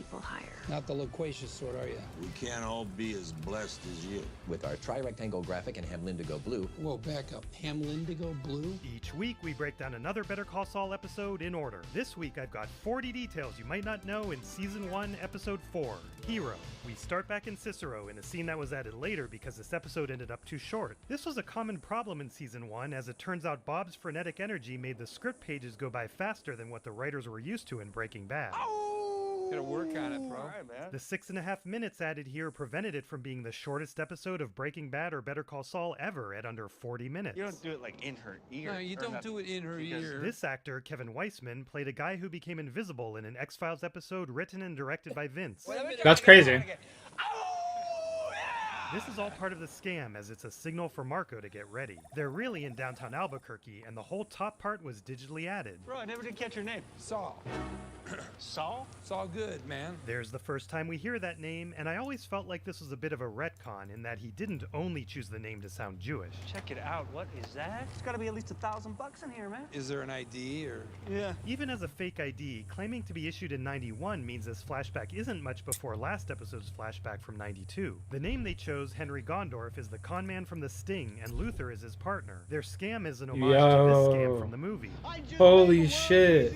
people hire. Not the loquacious sort, are you? We can't all be as blessed as you. With our tri-rectangle graphic and Hamlindigo blue. Whoa, back up. Hamlindigo blue? Each week, we break down another Better Call Saul episode in order. This week, I've got 40 details you might not know in Season 1, Episode 4, Hero. We start back in Cicero in a scene that was added later because this episode ended up too short. This was a common problem in Season 1, as it turns out Bob's frenetic energy made the script pages go by faster than what the writers were used to in Breaking Bad. Gotta work on it, bro. All right, man. The 6.5 minutes added here prevented it from being the shortest episode of Breaking Bad or Better Call Saul ever at under 40 minutes. You don't do it like in her ear. No, you don't do it in her ear. This actor, Kevin Weissman, played a guy who became invisible in an X-Files episode written and directed by Vince. That's crazy. This is all part of the scam, as it's a signal for Marco to get ready. They're really in downtown Albuquerque, and the whole top part was digitally added. Bro, I never did catch your name. Saul. Saul? Saul Good, man. There's the first time we hear that name, and I always felt like this was a bit of a retcon in that he didn't only choose the name to sound Jewish. Check it out. What is that? It's gotta be at least $1,000 in here, man. Is there an ID or? Yeah. Even as a fake ID, claiming to be issued in 91 means this flashback isn't much before last episode's flashback from 92. The name they chose, Henry Gondorf, is the con man from The Sting, and Luther is his partner. Their scam is an homage to this scam from the movie. Holy shit.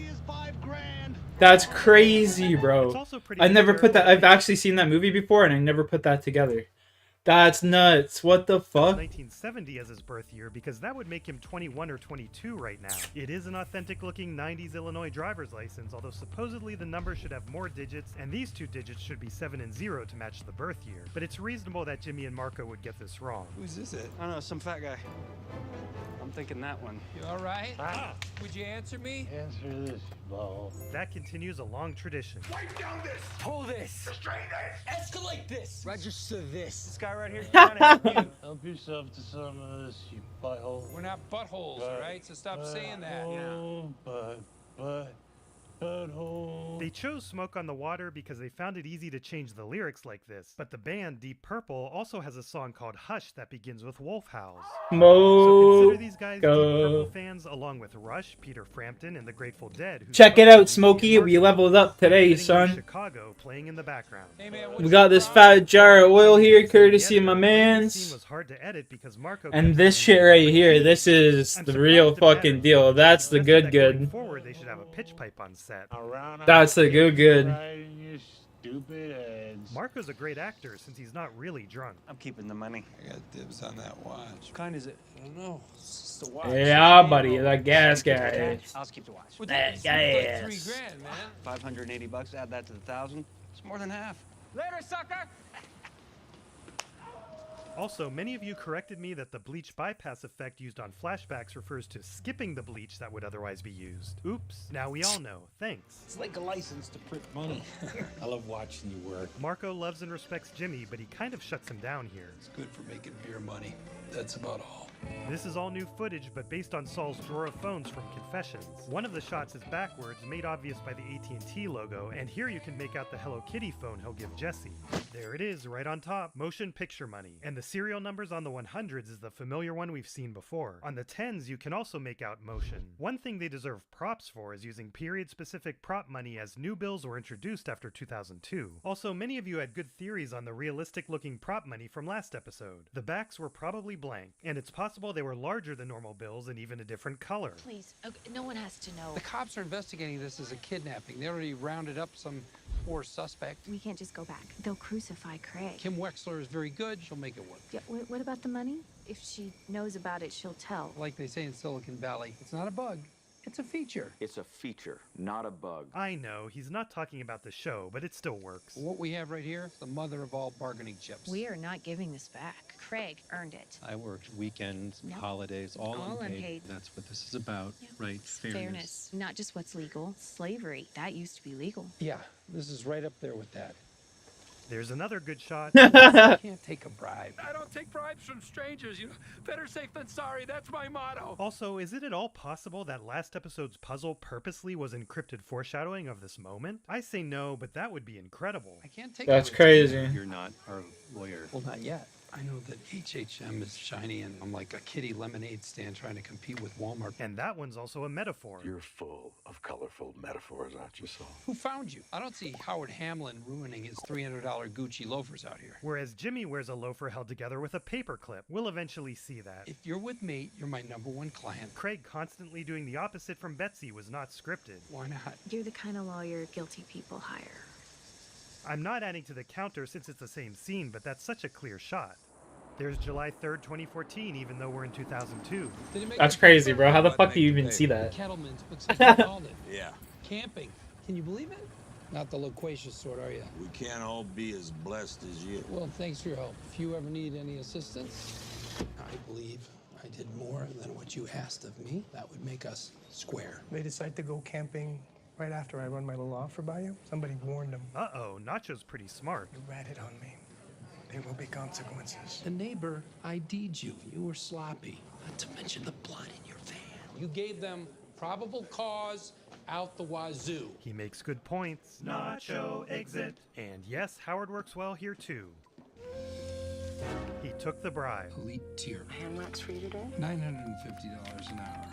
That's crazy, bro. I never put that. I've actually seen that movie before, and I never put that together. That's nuts. What the fuck? 1970 as his birth year, because that would make him 21 or 22 right now. It is an authentic-looking 90s Illinois driver's license, although supposedly the number should have more digits, and these two digits should be 7 and 0 to match the birth year. But it's reasonable that Jimmy and Marco would get this wrong. Who's this at? I don't know, some fat guy. I'm thinking that one. You all right? Would you answer me? Answer this, ball. That continues a long tradition. Wipe down this! Pull this. Restrain this! Escalate this. Register this. This guy right here is trying to help you. Help yourself to some of this, you butthole. We're not buttholes, all right? So stop saying that. Oh, butthole. They chose Smoke on the Water because they found it easy to change the lyrics like this, but the band Deep Purple also has a song called Hush that begins with wolf howls. So consider these guys Deep Purple fans, along with Rush, Peter Frampton, and the Grateful Dead. Check it out, Smokey. We leveled up today, son. Chicago playing in the background. Hey, man, We got this fat jar of oil here, courtesy of my This scene mans. was hard to edit because Marco And this shit right here, this is the real fucking deal. That's the good Going good. forward, they should have a pitch pipe on set. That's the good good. Right in your stupid heads. Marco's a great actor since he's not really drunk. I'm keeping the money. I got dibs on that watch. What kind is it? I don't know. It's just a watch. Yeah, buddy, that gas guy. I'll just keep the watch. Well, That it's guy like ass. $3,000, man. $580, add that to the 1,000. It's more than half. Later, sucker! Also, many of you corrected me that the bleach bypass effect used on flashbacks refers to skipping the bleach that would otherwise be used. Oops, now we all know. Thanks. It's like a license to print money. I love watching you work. Marco loves and respects Jimmy, but he kind of shuts him down here. It's good for making beer money. That's about all. This is all new footage, but based on Saul's drawer of phones from Confessions. One of the shots is backwards, made obvious by the AT&T logo, and here you can make out the Hello Kitty phone he'll give Jesse. There it is, right on top, motion picture money. And the serial numbers on the 100s is the familiar one we've seen before. On the 10s, you can also make out motion. One thing they deserve props for is using period-specific prop money as new bills were introduced after 2002. Also, many of you had good theories on the realistic-looking prop money from last episode. The backs were probably blank, and it's possible they were larger than normal bills and even a different color. Please, okay, no one has to know. The cops are investigating this as a kidnapping. They already rounded up some poor suspect. We can't just go back. They'll crucify Craig. Kim Wexler is very good. She'll make it work. Yeah, what about the money? If she knows about it, she'll tell. Like they say in Silicon Valley, it's not a bug. It's a feature. It's a feature, not a bug. I know, he's not talking about the show, but it still works. What we have right here is the mother of all bargaining chips. We are not giving this back. Craig earned it. I worked weekends, Yep. holidays, all unpaid. unpaid. That's what this is about, Yep. right? Fairness. Not just what's legal. Slavery. That used to be legal. Yeah, this is right up there with that. There's another good shot. You can't take a bribe. I don't take bribes from strangers. You know, better safe than sorry. That's my motto. Also, is it at all possible that last episode's puzzle purposely was encrypted foreshadowing of this moment? I say no, but that would be incredible. I can't take That's a risk. crazy. You're not our lawyer. Well, not yet. I know that HHM is shiny and I'm like a kitty lemonade stand trying to compete with Walmart. And that one's also a metaphor. You're full of colorful metaphors, aren't you, Saul? Who found you? I don't see Howard Hamlin ruining his $300 Gucci loafers out here. Whereas Jimmy wears a loafer held together with a paperclip. We'll eventually see that. If you're with me, you're my #1 client. Craig constantly doing the opposite from Betsy was not scripted. Why not? You're the kind of lawyer guilty people hire. I'm not adding to the counter since it's the same scene, but that's such a clear shot. There's July 3rd, 2014, even though we're in 2002. That's crazy, bro. How the fuck do you even see that? Kettleman's, but something called it. Yeah. Camping. Can you believe it? Not the loquacious sort, are you? We can't all be as blessed as you. Well, thanks for your help. If you ever need any assistance, I believe I did more than what you asked of me. That would make us square. They decide to go camping right after I run my little offer by you. Somebody warned them. Uh-oh, Nacho's pretty smart. You ratted on me. There will be consequences. The neighbor ID'd you. You were sloppy. Not to mention the blood in your van. You gave them probable cause out the wazoo. He makes good points. Nacho exit. And yes, Howard works well here too. He took the bribe. Elite tier. Hand wax for you today? $950 an hour.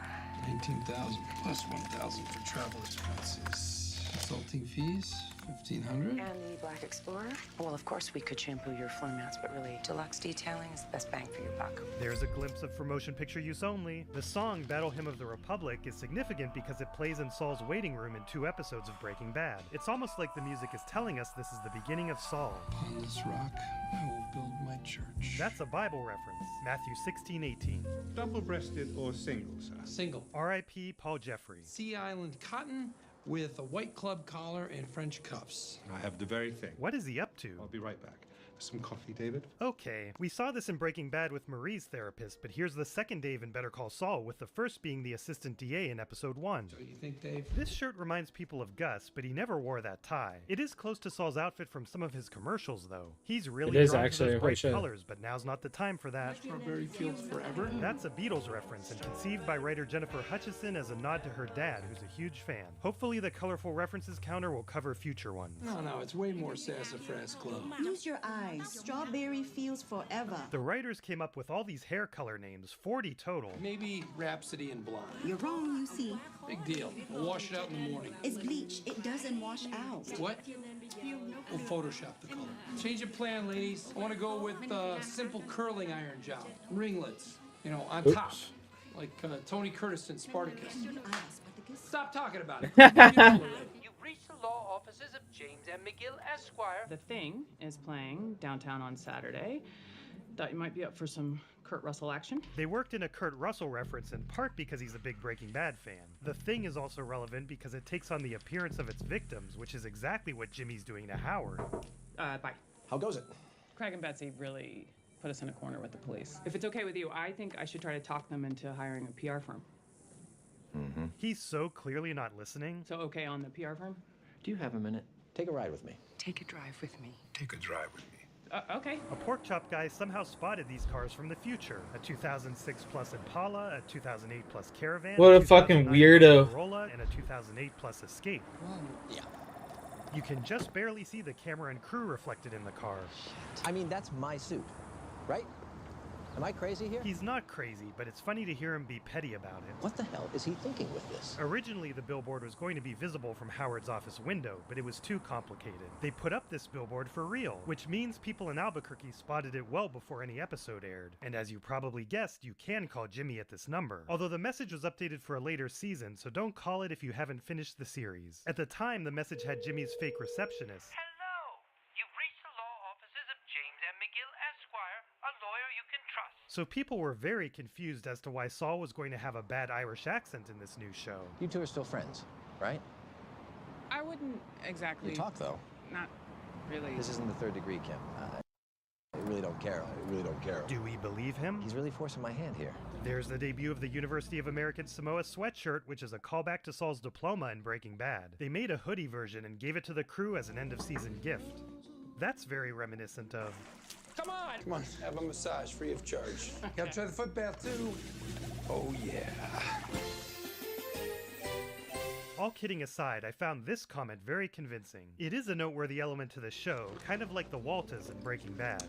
$19,000 plus $1,000 for travel expenses. Consulting fees, $1,500. And the Black Explorer? Well, of course we could shampoo your floor mats, but really, deluxe detailing is the best bang for your buck. There's a glimpse of for motion picture use only. The song Battle Hymn of the Republic is significant because it plays in Saul's waiting room in 2 episodes of Breaking Bad. It's almost like the music is telling us this is the beginning of Saul. Upon this rock, I will build my church. That's a Bible reference. Matthew 16:18. Double-breasted or single, sir? Single. R.I.P. Paul Jeffrey. Sea Island cotton with a white club collar and French cuffs. I have the very thing. What is he up to? I'll be right back. Some coffee, David? Okay, we saw this in Breaking Bad with Marie's therapist, but here's the second Dave in Better Call Saul, with the first being the assistant DA in episode 1. So you think, Dave? This shirt reminds people of Gus, but he never wore that tie. It is close to Saul's outfit from some of his commercials, though. He's really It is drawn actually to a those great bright shirt. colors, but now's not the time for that. Strawberry Fields Forever? That's a Beatles reference, and conceived by writer Jennifer Hutchison as a nod to her dad, who's a huge fan. Hopefully the colorful references counter will cover future ones. No, it's way more Sassafras Club. Use your eyes. Strawberry Fields Forever. The writers came up with all these hair color names, 40 total. Maybe Rhapsody in Blonde. You're wrong, you see. Big deal. We'll wash it out in the morning. It's bleach. It doesn't wash out. What? We'll Photoshop the color. Change of plan, ladies. I want to go with simple curling iron job. Ringlets, on top. Like Tony Curtis in Spartacus. Stop talking about it. You've reached the law offices of James M. McGill, Esquire. The Thing is playing downtown on Saturday. Thought you might be up for some Kurt Russell action. They worked in a Kurt Russell reference in part because he's a big Breaking Bad fan. The Thing is also relevant because it takes on the appearance of its victims, which is exactly what Jimmy's doing to Howard. Bye. How goes it? Craig and Betsy really put us in a corner with the police. If it's okay with you, I think I should try to talk them into hiring a PR firm. Mm-hmm. He's so clearly not listening. So okay on the PR firm? Do you have a minute? Take a ride with me. Take a drive with me. Take a drive with me. Okay. A pork chop guy somehow spotted these cars from the future. A 2006 plus Impala, a 2008 plus Caravan, What a fucking 2009 weirdo. Corolla, and a 2008 plus Escape. Yeah. You can just barely see the camera and crew reflected in the car. I mean, that's my suit, right? Am I crazy here? He's not crazy, but it's funny to hear him be petty about it. What the hell is he thinking with this? Originally, the billboard was going to be visible from Howard's office window, but it was too complicated. They put up this billboard for real, which means people in Albuquerque spotted it well before any episode aired. And as you probably guessed, you can call Jimmy at this number. Although the message was updated for a later season, so don't call it if you haven't finished the series. At the time, the message had Jimmy's fake receptionist. Hello. You've reached the law offices of James M. McGill, Esquire, a lawyer you can trust. So people were very confused as to why Saul was going to have a bad Irish accent in this new show. You two are still friends, right? I wouldn't exactly... You talk, though. Not really. This isn't the third degree, Kim. I really don't care. I really don't care. Do we believe him? He's really forcing my hand here. There's the debut of the University of American Samoa sweatshirt, which is a callback to Saul's diploma in Breaking Bad. They made a hoodie version and gave it to the crew as an end-of-season gift. That's very reminiscent of... Come on, have a massage free of charge. Gotta try the foot bath too. Oh yeah. All kidding aside, I found this comment very convincing. It is a noteworthy element to the show, kind of like the Waltas in Breaking Bad.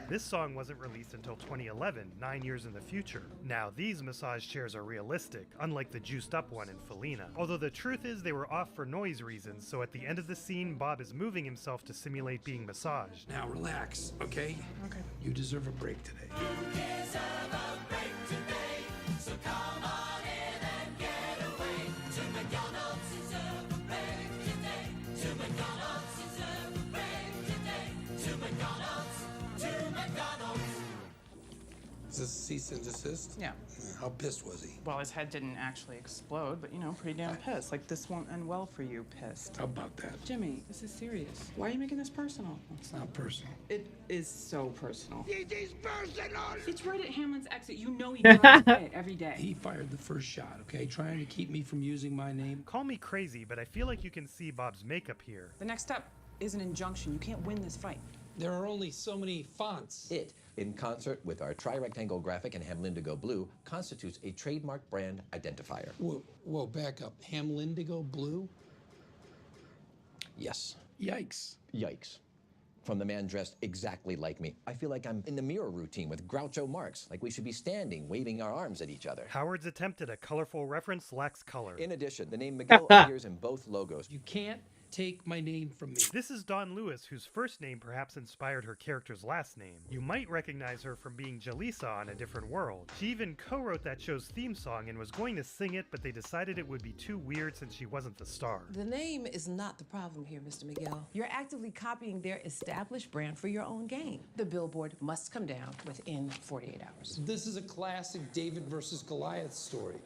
This song wasn't released until 2011, 9 years in the future. Now, these massage chairs are realistic, unlike the juiced up one in Felina. Although the truth is they were off for noise reasons, so at the end of the scene, Bob is moving himself to simulate being massaged. Now relax, okay? Okay. You deserve a break today. So come on in and get away to McDonald's. Deserve a break today. To McDonald's. Deserve a break today. To McDonald's. To McDonald's. Is this cease and desist? Yeah. How pissed was he? Well, his head didn't actually explode, but, you know, pretty damn pissed. Like, this won't end well for you, pissed. How about that? Jimmy, this is serious. Why are you making this personal? It's not personal. It is so personal. It is personal. It's right at Hamlin's exit. You know he drives by it every day. He fired the first shot, okay? Trying to keep me from using my name. Call me crazy, but I feel like you can see Bob's makeup here. The next step is an injunction. You can't win this fight. There are only so many fonts. It, in concert with our tri-rectangle graphic and Hamlindigo Blue, constitutes a trademark brand identifier. Whoa, back up. Hamlindigo Blue? Yes. Yikes. Yikes. From the man dressed exactly like me. I feel like I'm in the mirror routine with Groucho Marx, like we should be standing, waving our arms at each other. Howard's attempt at a colorful reference lacks color. In addition, the name Miguel appears in both logos. You can't take my name from me. This is Dawn Lewis, whose first name perhaps inspired her character's last name. You might recognize her from being Jaleesa on A Different World. She even co-wrote that show's theme song and was going to sing it, but they decided it would be too weird since she wasn't the star. The name is not the problem here, Mr. Miguel. You're actively copying their established brand for your own gain. The billboard must come down within 48 hours. This is a classic David versus Goliath story.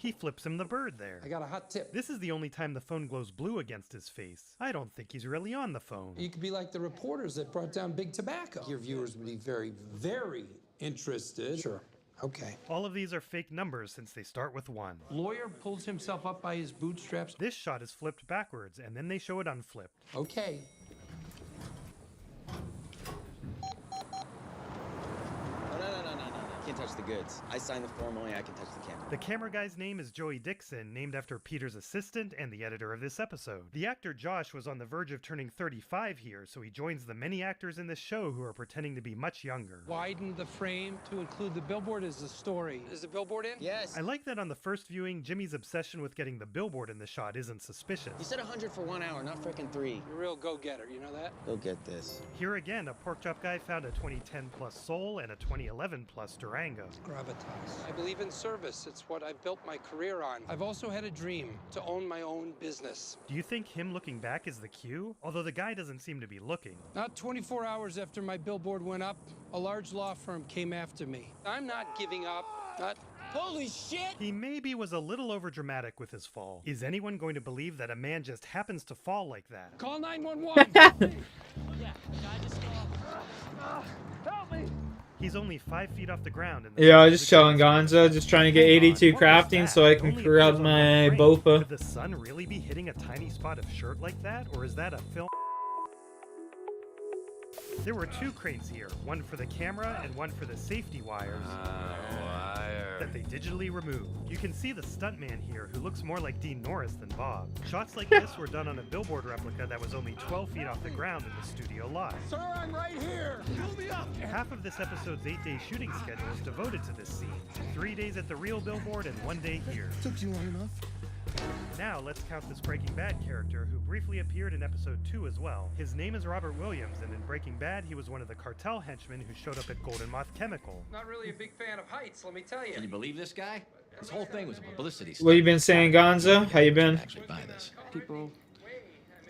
He flips him the bird there. I got a hot tip. This is the only time the phone glows blue against his face. I don't think he's really on the phone. You could be like the reporters that brought down Big Tobacco. Your viewers would be very, very interested. Sure. Okay. All of these are fake numbers since they start with 1. Lawyer pulls himself up by his bootstraps. This shot is flipped backwards, and then they show it unflipped. Okay. Can't touch the goods. I signed the form, only I can touch the camera. The camera guy's name is Joey Dixon, named after Peter's assistant and the editor of this episode. The actor Josh was on the verge of turning 35 here, so he joins the many actors in this show who are pretending to be much younger. Widen the frame to include the billboard as the story. Is the billboard in? Yes. I like that on the first viewing, Jimmy's obsession with getting the billboard in the shot isn't suspicious. You said 100 for 1 hour, not frickin' 3. You're a real go-getter, you know that? Go get this. Here again, a pork chop guy found a 2010 plus Soul and a 2011 plus Durango. Gravitas. I believe in service. It's what I've built my career on. I've also had a dream to own my own business. Do you think him looking back is the cue? Although the guy doesn't seem to be looking. Not 24 hours after my billboard went up, a large law firm came after me. I'm not giving up. Holy shit! He maybe was a little overdramatic with his fall. Is anyone going to believe that a man just happens to fall like that? Call 911. Yeah, the guy just fell. Help me! He's only 5 feet off the ground. Yeah, just chilling Gonzo, just trying to get 82 crafting so I can crew out my Bofa. Could the sun really be hitting a tiny spot of shirt like that, or is that a film? There were 2 cranes here, one for the camera and one for the safety wires that they digitally removed. You can see the stuntman here, who looks more like Dean Norris than Bob. Shots like this were done on a billboard replica that was only 12 feet off the ground in the studio lot. Sir, I'm right here. Fill me up. Half of this episode's 8-day shooting schedule is devoted to this scene. 3 days at the real billboard and 1 day here. Took you long enough. Now let's count this Breaking Bad character who briefly appeared in episode 2 as well. His name is Robert Williams, and in Breaking Bad he was one of the cartel henchmen who showed up at Golden Moth Chemical. Not really a big fan of heights, let me tell you. Can you believe this guy? This whole thing was a publicity stunt. What you been saying, Gonzo? How you been? Actually buy this. People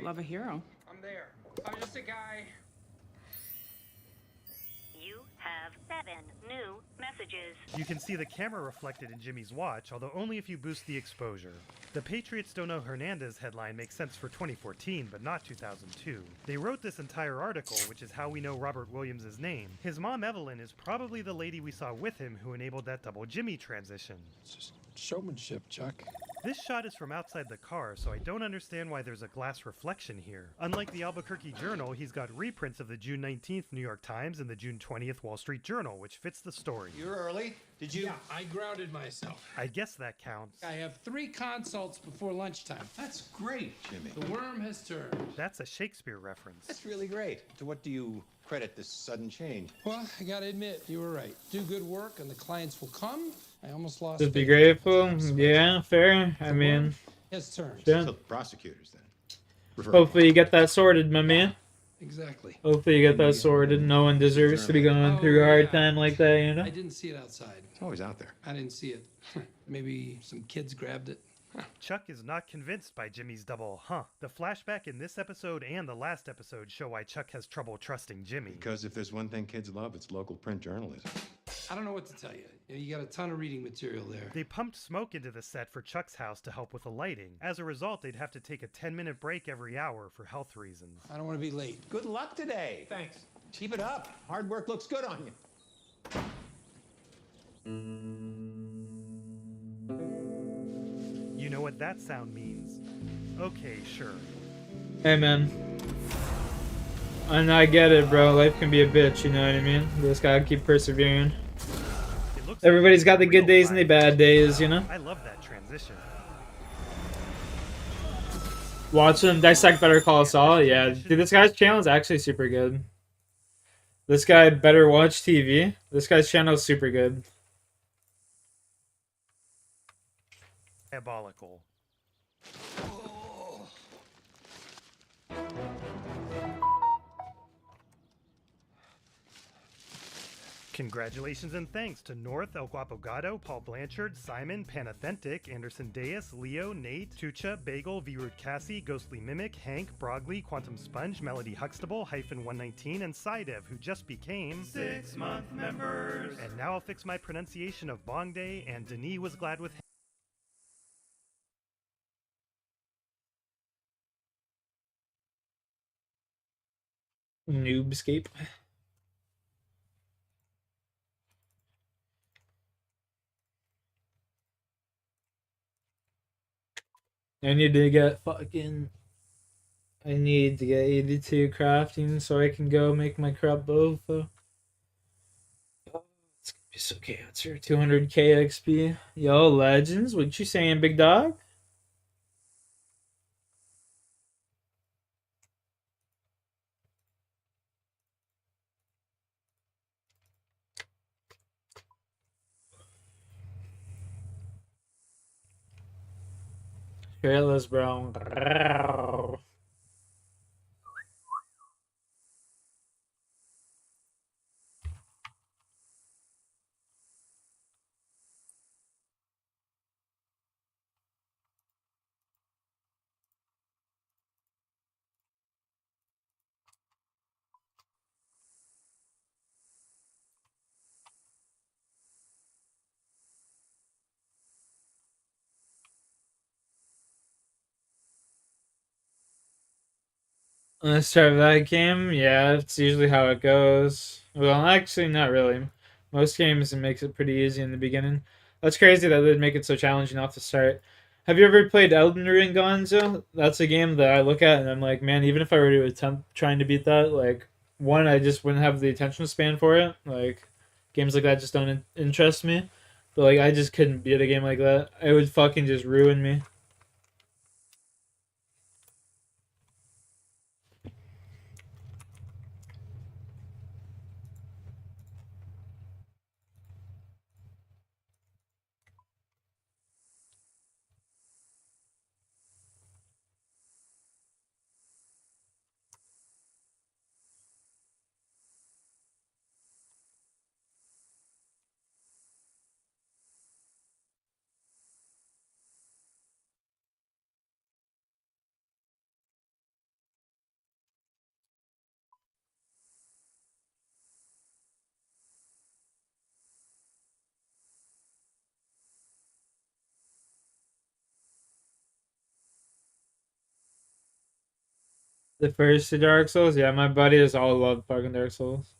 love a hero. I'm there. I'm just a guy. You have 7 new messages. You can see the camera reflected in Jimmy's watch, although only if you boost the exposure. The Patriots don't know Hernandez headline makes sense for 2014, but not 2002. They wrote this entire article, which is how we know Robert Williams' name. His mom, Evelyn, is probably the lady we saw with him who enabled that double Jimmy transition. It's just showmanship, Chuck. This shot is from outside the car, so I don't understand why there's a glass reflection here. Unlike the Albuquerque Journal, he's got reprints of the June 19th New York Times and the June 20th Wall Street Journal, which fits the story. You're early. Did you? Yeah, I grounded myself. I guess that counts. I have 3 consults before lunchtime. That's great, Jimmy. The worm has turned. That's a Shakespeare reference. That's really great. To what do you credit this sudden change? Well, I gotta admit, you were right. Do good work and the clients will come. I almost lost Just be faith. grateful. Yeah, fair. I mean, Has turned. yeah. So prosecutors then. Hopefully you get that sorted, my man. Exactly. Hopefully you get that sorted. No one deserves to be going through a hard time like that, you know? I didn't see it outside. It's always out there. I didn't see it. Maybe some kids grabbed it. Chuck is not convinced by Jimmy's double huh. The flashback in this episode and the last episode show why Chuck has trouble trusting Jimmy. Because if there's one thing kids love, it's local print journalism. I don't know what to tell you. You got a ton of reading material there. They pumped smoke into the set for Chuck's house to help with the lighting. As a result, they'd have to take a 10-minute break every hour for health reasons. I don't want to be late. Good luck today. Thanks. Keep it up. Hard work looks good on you. You know what that sound means? Okay, sure. Hey, man. And I get it, bro. Life can be a bitch, you know what I mean? Just gotta keep persevering. Everybody's got the good days and the bad days, you know? I love that transition. Watch them dissect Better Call Saul. Yeah, dude, this guy's channel is actually super good. This guy better watch TV. This guy's channel is super good. Diabolical. Congratulations and thanks to North, El Guapo Gato, Paul Blanchard, Simon, Panauthentic, Anderson Deus, Leo, Nate, Tucha, Bagel, V-Root Cassie, Ghostly Mimic, Hank, Brogley, Quantum Sponge, Melody Huxtable, Hyphen 119, and Sidev, who just became 6-month members. And now I'll fix my pronunciation of Bong Day, and Denis was glad with Noobscape. I need to get 82 crafting so I can go make my crop bow. Oh, it's gonna be so cancer. 200k XP. Yo, legends. What you saying, big dog? Shirtless, bro. Let's start that game. Yeah, it's usually how it goes. Well, actually, not really. Most games, it makes it pretty easy in the beginning. That's crazy that they'd make it so challenging off the start. Have you ever played Elden Ring, Gonzo? That's a game that I look at and I'm like, man, even if I were to attempt trying to beat that, like, one, I just wouldn't have the attention span for it. Like, games like that just don't interest me. But, like, I just couldn't beat a game like that. It would fucking just ruin me. The first two Dark Souls? Yeah, my buddies all love fucking Dark Souls.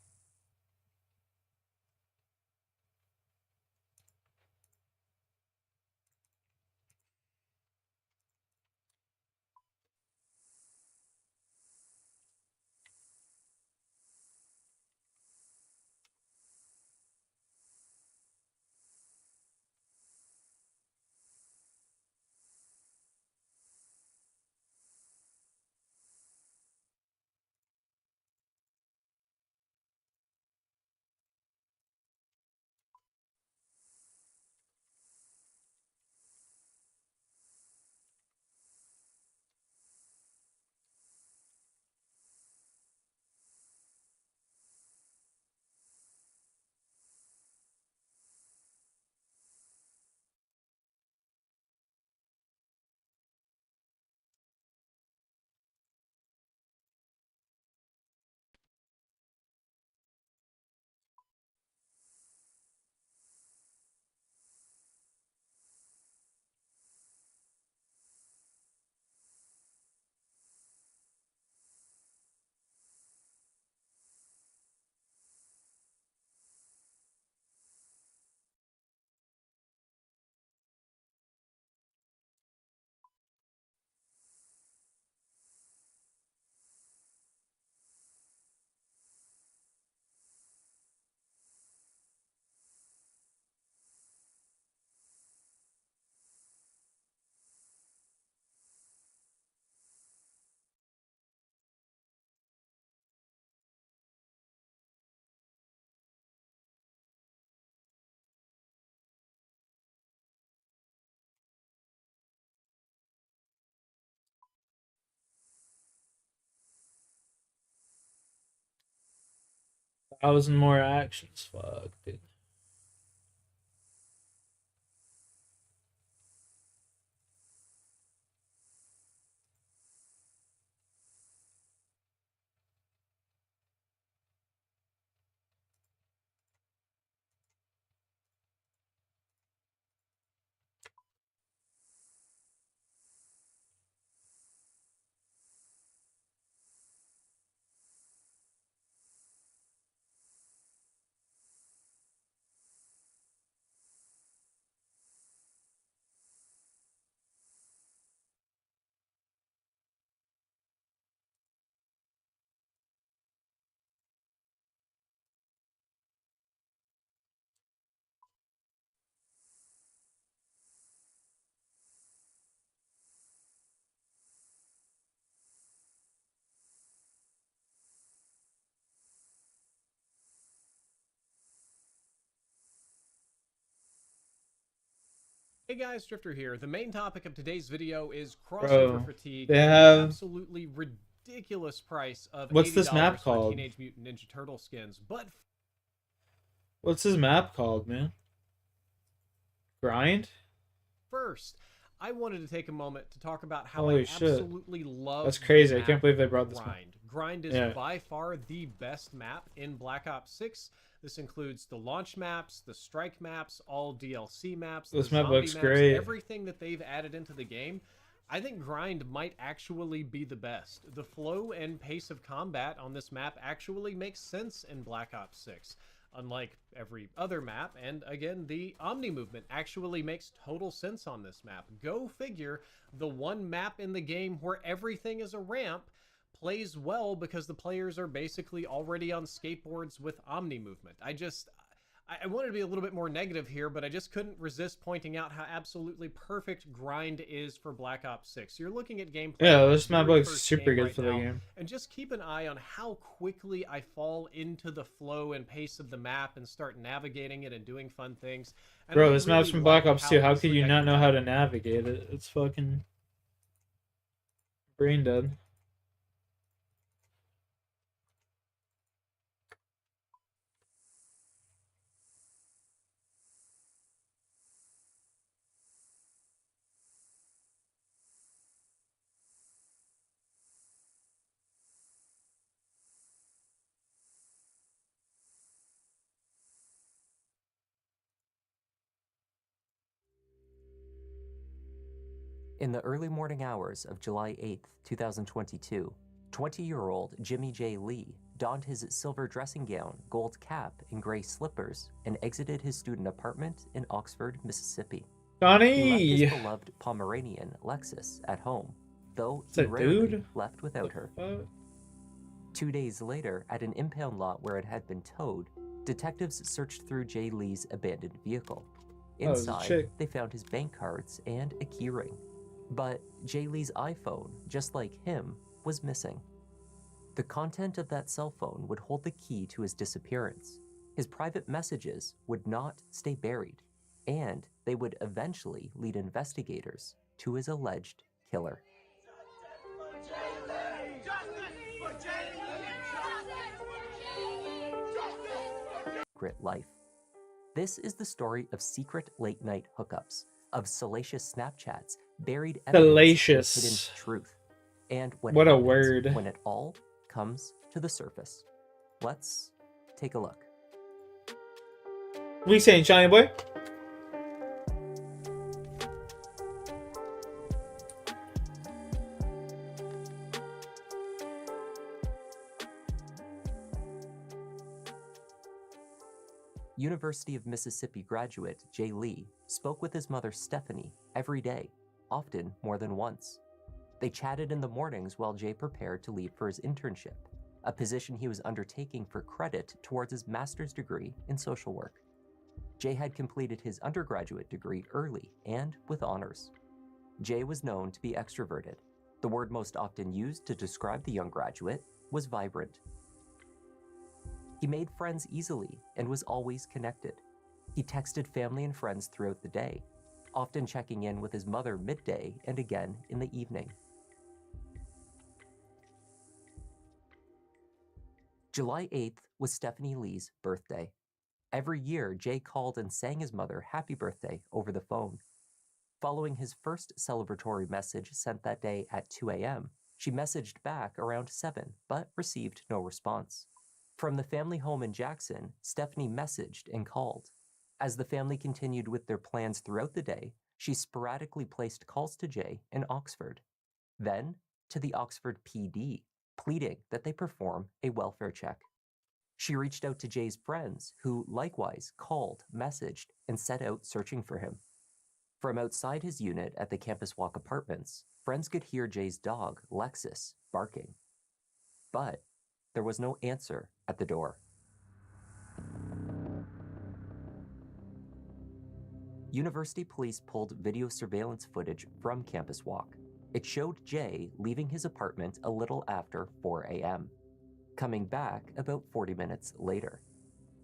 1,000 more actions. Fuck, dude. Hey guys, Drifter here. The main topic of today's video is crossover Bro, fatigue they and have... the absolutely ridiculous price of What's $80 this map for called? Teenage Mutant Ninja Turtle skins. But What's this map called, man? Grind? first, I wanted to take a moment to talk about how Holy I shit. absolutely love That's crazy. the I can't map believe they brought this map. Grind. Grind is Yeah. by far the best map in Black Ops 6. This includes the launch maps, the strike maps, all DLC maps, This the map zombie looks maps, great. everything that they've added into the game. I think Grind might actually be the best. The flow and pace of combat on this map actually makes sense in Black Ops 6. Unlike every other map, and again, the Omni movement actually makes total sense on this map. Go figure, the one map in the game where everything is a ramp plays well because the players are basically already on skateboards with Omni movement. I wanted to be a little bit more negative here, but I just couldn't resist pointing out how absolutely perfect Grind is for Black Ops 6. You're looking at gameplay. Yeah, of my this map very looks first super game good right for the now, game. and just keep an eye on how quickly I fall into the flow and pace of the map and start navigating it and doing fun things. And Bro, I this map's really from Black like Ops 2. How could easily you I not can know dive how to navigate it? It's fucking brain dead. In the early morning hours of July 8, 2022, 20-year-old Jimmy J. Lee donned his silver dressing gown, gold cap, and gray slippers and exited his student apartment in Oxford, Mississippi. Donnie! He left his beloved Pomeranian, Lexus, at home, though he It's a rarely dude? left without her. Fuck? 2 days later, at an impound lot where it had been towed, detectives searched through Jay Lee's abandoned vehicle. Oh, it was a Inside, chick. they found his bank cards and a keyring. But Jay Lee's iPhone, just like him, was missing. The content of that cell phone would hold the key to his disappearance. His private messages would not stay buried, and they would eventually lead investigators to his alleged killer. Secret life. This is the story of secret late-night hookups, of salacious Snapchats, buried evidence, Salacious. and hidden truth, and what What a happens word. when it all comes to the surface. Let's take a look. What you saying, Johnny boy? University of Mississippi graduate Jay Lee spoke with his mother Stephanie every day, often more than once. They chatted in the mornings while Jay prepared to leave for his internship, a position he was undertaking for credit towards his master's degree in social work. Jay had completed his undergraduate degree early and with honors. Jay was known to be extroverted. The word most often used to describe the young graduate was vibrant. He made friends easily and was always connected. He texted family and friends throughout the day, often checking in with his mother midday and again in the evening. July 8th was Stephanie Lee's birthday. Every year, Jay called and sang his mother happy birthday over the phone. Following his first celebratory message sent that day at 2 a.m., she messaged back around 7, but received no response. From the family home in Jackson, Stephanie messaged and called. As the family continued with their plans throughout the day, she sporadically placed calls to Jay in Oxford. Then to the Oxford PD, pleading that they perform a welfare check. She reached out to Jay's friends, who likewise called, messaged, and set out searching for him. From outside his unit at the Campus Walk apartments, friends could hear Jay's dog, Lexus, barking. But there was no answer at the door. University police pulled video surveillance footage from Campus Walk. It showed Jay leaving his apartment a little after 4 a.m., coming back about 40 minutes later.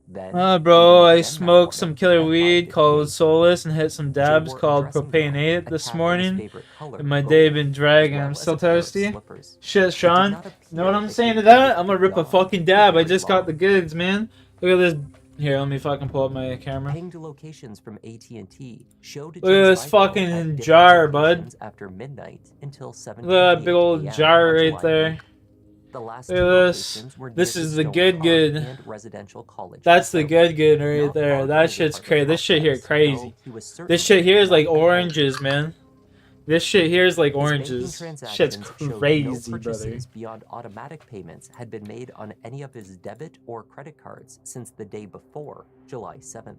Then, Bro, I leaving again that smoked some morning killer at weed called 5:58. Solace and hit some dabs wore a called dressing Propane gown, 8 a this cap in his morning. favorite color, And my gold, day been as dragging. well I'm as still a pair of thirsty. slippers. Shit, It did Sean. not You know what appear I'm that saying he to that? waited I'm gonna rip a long fucking or dab. I very just got long. the goods, man. Look at this. Here, let me fucking pull up my camera. Pinged locations from AT&T showed Look at this Jay's iPhone fucking at different jar, bud. locations after midnight until Look at that big 7:28 old a.m. jar on right July there. 8th. The last Look two at this. locations were near This the is the Stone good Park good. and Residential College. That's the facility. good good right Not there. far That from the shit's apartment crazy. This shit here complex, crazy. though he was This certainly shit here is like not at home. oranges, man. This shit here is like His banking oranges. Shit's transactions showed crazy, no brother. purchases beyond automatic payments had been made on any of his debit or credit cards since the day before, July 7th.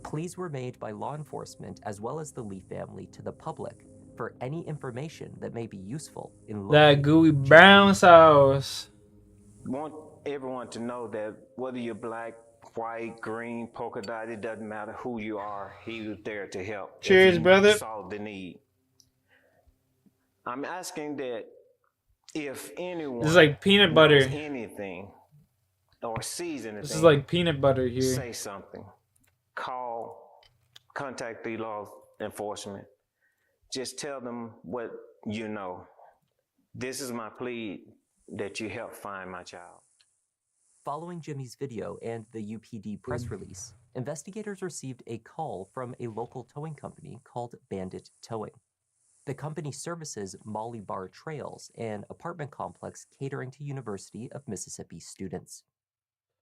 Pleas were made by law enforcement as well as the Lee family to the public for any information that may be useful in That locating gooey Jay. brown sauce. Want everyone to know that whether you're black, white, green, polka dot, it doesn't matter who you are, he was there to help. Cheers, if you brother. saw the need. I'm asking that if anyone This is like peanut knows butter. anything or sees anything, This is like peanut butter here. say something. Call, contact the law enforcement. Just tell them what you know. This is my plea that you help find my child. Following Jimmy's video and the UPD press release, investigators received a call from a local towing company called Bandit Towing. The company services Molly Bar Trails, an apartment complex catering to University of Mississippi students.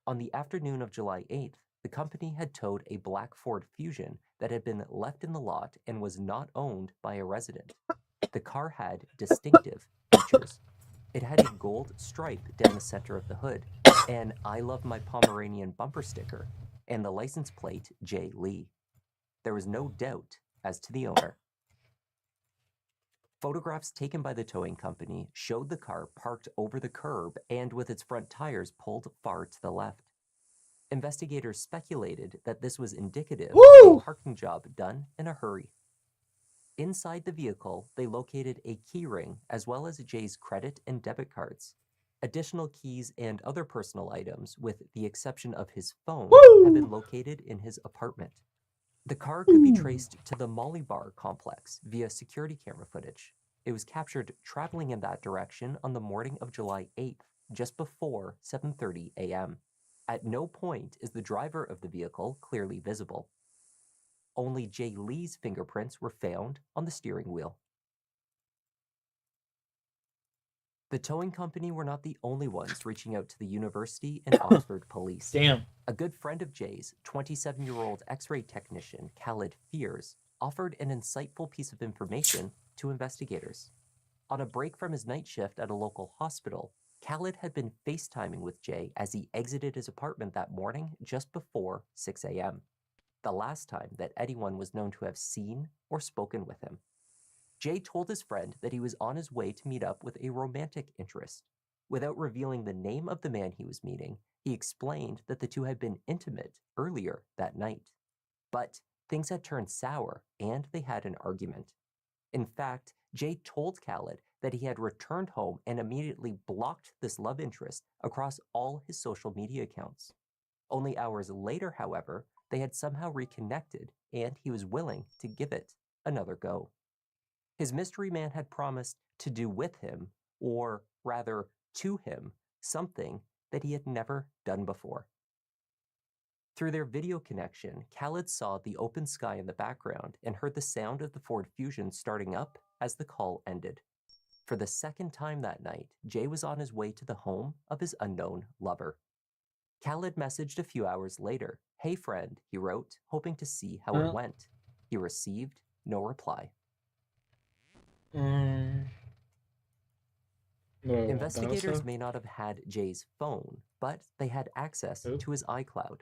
On the afternoon of July 8th, the company had towed a black Ford Fusion that had been left in the lot and was not owned by a resident. The car had distinctive features. It had a gold stripe down the center of the hood, an I Love My Pomeranian bumper sticker, and the license plate J. Lee. There was no doubt as to the owner. Photographs taken by the towing company showed the car parked over the curb and with its front tires pulled far to the left. Investigators speculated that this was indicative of a parking job done in a hurry. Inside the vehicle, they located a key ring as well as Jay's credit and debit cards. Additional keys and other personal items, with the exception of his phone, have been located in his apartment. The car could be traced to the Molly Bar complex via security camera footage. It was captured traveling in that direction on the morning of July 8th, just before 7:30 a.m. At no point is the driver of the vehicle clearly visible. Only Jay Lee's fingerprints were found on the steering wheel. The towing company were not the only ones reaching out to the university and Oxford police. Damn. A good friend of Jay's, 27-year-old X-ray technician Khalid Fears, offered an insightful piece of information to investigators. On a break from his night shift at a local hospital, Khalid had been FaceTiming with Jay as he exited his apartment that morning just before 6 a.m., the last time that anyone was known to have seen or spoken with him. Jay told his friend that he was on his way to meet up with a romantic interest. Without revealing the name of the man he was meeting, he explained that the two had been intimate earlier that night. But things had turned sour and they had an argument. In fact, Jay told Khalid that he had returned home and immediately blocked this love interest across all his social media accounts. Only hours later, however, they had somehow reconnected and he was willing to give it another go. His mystery man had promised to do with him, or rather to him, something that he had never done before. Through their video connection, Khaled saw the open sky in the background and heard the sound of the Ford Fusion starting up as the call ended. For the second time that night, Jay was on his way to the home of his unknown lover. Khaled messaged a few hours later. "Hey friend," he wrote, hoping to see how it went. He received no reply. Investigators may not have had Jay's phone, but they had access to his iCloud.